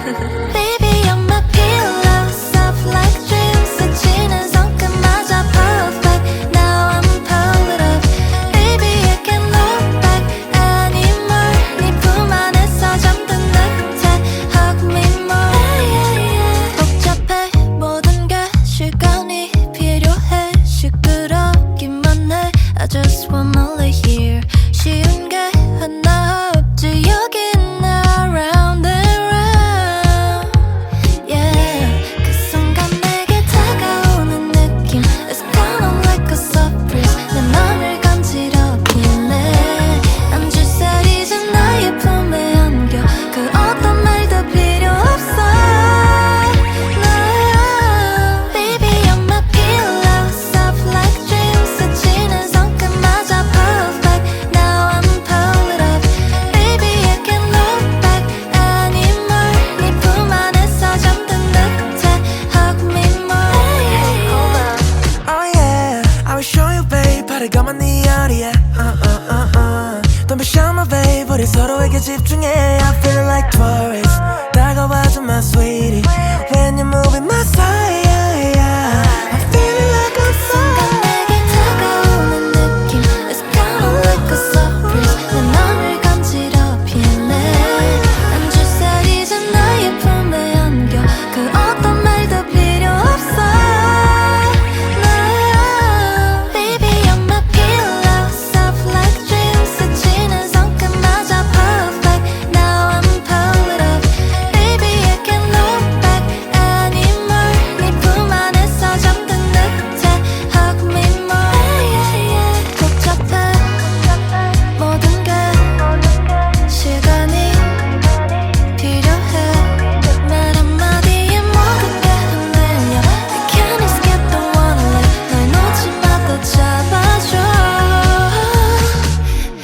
Baby, you're my pillow, soft like dreams. 스치는 손끝마저 perfect. Now I'm pulled up. Baby, I can't look back anymore. 네 품 안에서 잠든 듯해. Hug me more. 복잡해 모든 게 시간이 필요해. 시끄럽기만 해. I just wanna lay here. 쉬운 게 하나 없지 여긴 around and round. Yeah, 그 순간 내게 다가오는 느낌. It's kinda like a surprise. 내 맘을 간지럽히네. 앉을 이제 나의 품에 안겨. 그 어떤 말도 필요 없어. No, baby, you're my pillow, soft like dreams. 스치는 손끝마저 perfect. Now I'm pulled up. Baby, I can't look back anymore. 네 품 안에서 잠든 듯해. Hug me more. Oh yeah, I will show you babe 바르가만 네 어리에 Don't be shy my babe 우리 서로에게 집중해 I feel like tourist 다가와줘 my sweetie When you're moving my side I'm feeling like I'm 순간 내게 다가오는 느낌. It's kinda like a surprise. 내 맘을 간지럽히네. 앉을 이제 나의 품에 안겨. 그 어떤 말도 필요 없어. No, baby, you're my pillow, soft like dreams. 스치는 손끝마저 perfect. Now I'm pulled up. Baby, I can't look back anymore. 네 품 안에서 잠든 듯해. Hug me more. 복잡해 모든 게 시간이 필요해. 말 한마디에 모든 게 흔들려. I can't escape the one life. 날 놓지 마 더 잡아줘.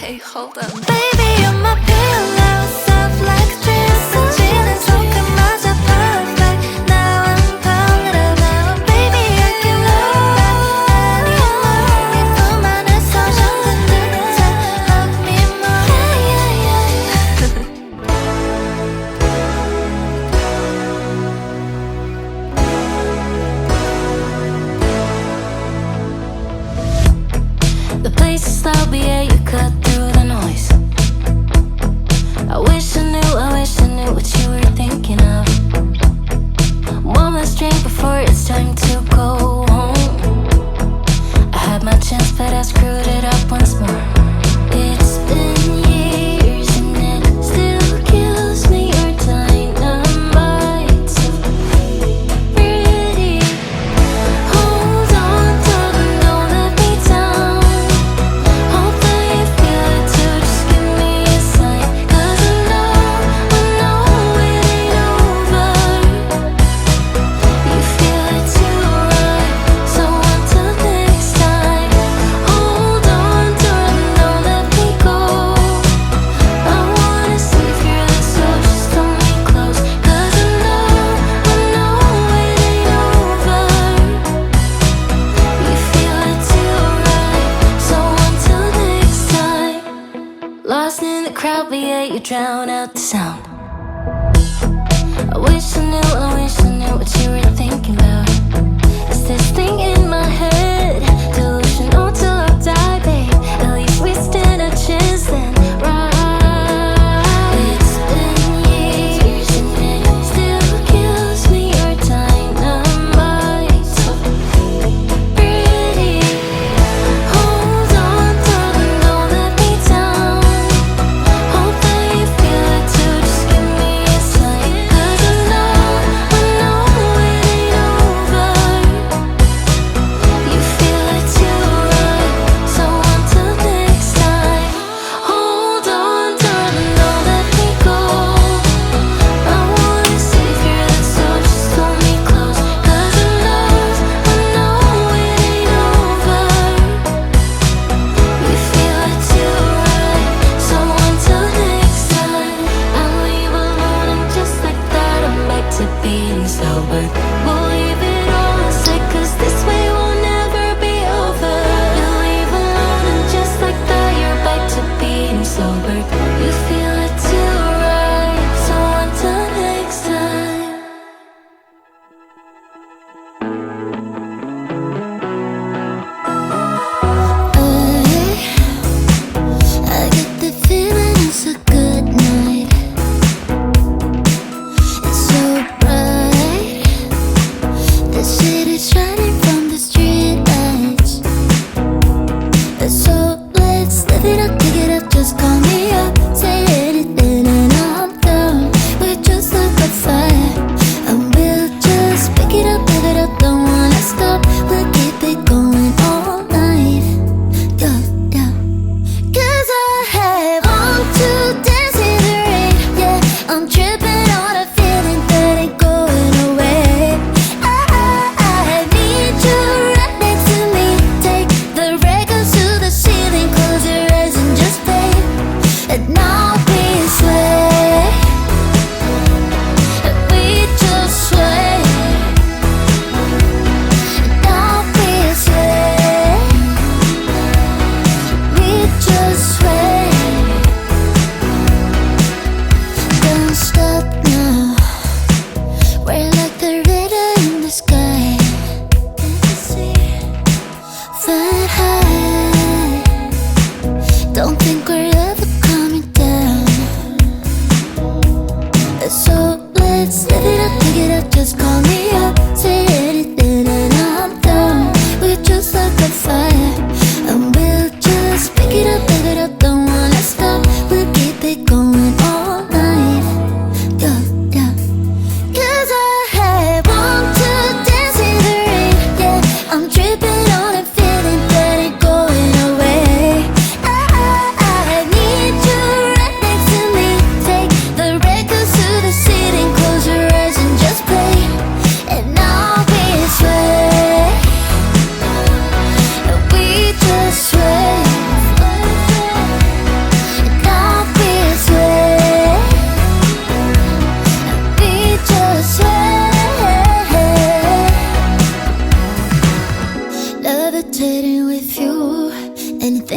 Hey, hold on. Baby, you're my pillow, soft like dreams. 스치는 손끝마저 perfect. Now I'm pulled up. Now, baby, I can't look back anymore. 네 품 안에서 잠든 듯해. Hug me more. The place is loud, but yeah, you cut through the noise. I wish I knew what you were thinking of. One last drink before it's time to go home. I had my chance, but I screwed it up once more. It's been years and it still kills me. Your dynamite, so pretty. Hold on, darling, don't let me down. Hope that you feel it too, just give me a sign. 'Cause I know it ain't over. You feel it too, right? So until next time, hold on, darling, don't let me go. I wanna see if you're the soul, just hold me close. 'Cause I know it ain't over. You feel it too, right? So until next time. Lost in the crowd, but yeah, you drown out the sound. I wish I knew what you were thinking about. Is this thing in my head delusional till I die, babe? At least we stand a chance then, right? It's been years and it still kills me. Your dynamite, so pretty. Hold on, darling, don't let me down. Hope that you feel it too, just give me a sign. 'Cause I know it ain't over.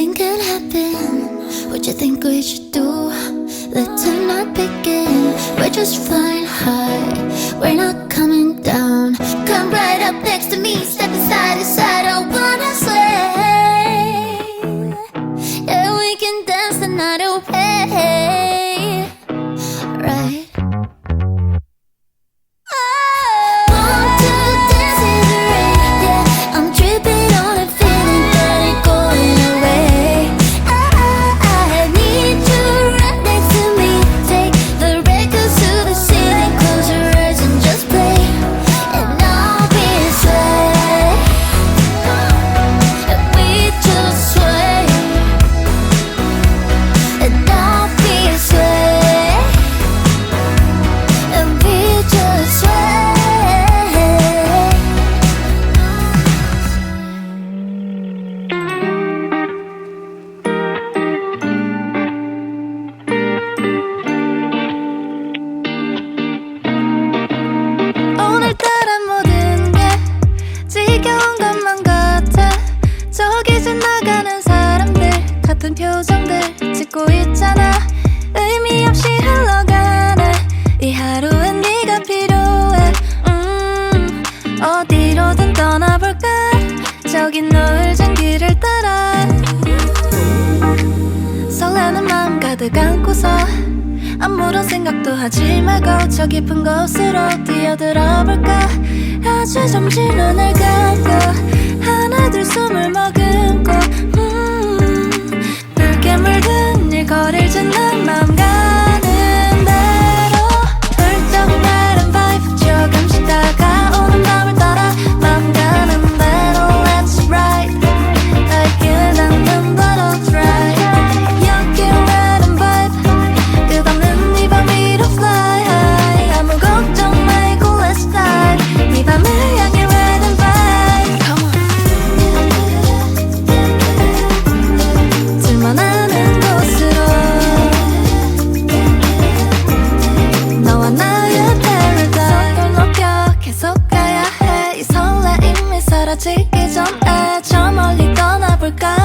anything could happen. What you think we should do? Let's not begin. We're just flying high, we're not coming down. Come right up next to me, step side to side. I wanna sway. Yeah, we can dance the night away. Right. 오늘따라 모든 게 지겨운 것만 같아. 저기 지나가는 사람들 같은 표정들 짓고 있잖아. 의미 없이 흘러가네 이 하루엔 네가 필요해. 어디로든 떠나볼까. 저기 노을진 길을 따라 설레는 마음 가득 안고서 아무런 생각도 하지 말고 저 깊은 곳으로 뛰어들어 볼까. 아주 잠시 눈을 감고 하나 둘 숨을 머금고 붉게 물든 일거리를 짓는 마음 가는 대로 훌쩍 다른 vibe 조금씩 다가오는 밤을 따라 마음 가는 대로 let's ride 날길 닿는 대로 try 여기 라는 vibe 끝없는 네 밤 위로 fly high 아무 걱정 말고 let's dive 네 밤을 향해 ride and vibe come on 둘만 아는 곳으로 너와 나의 paradise 속을 높여 계속 가야 해 이 설레임이 사라지기 전에 저 멀리 떠나볼까.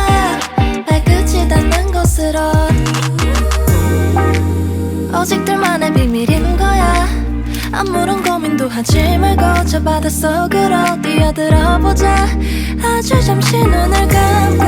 발끝이 닿는 곳으로 오직 둘만의 비밀인 거야. 아무런 고민도 하지 말고 저 바닷속으로 뛰어들어 보자. 아주 잠시 눈을 감고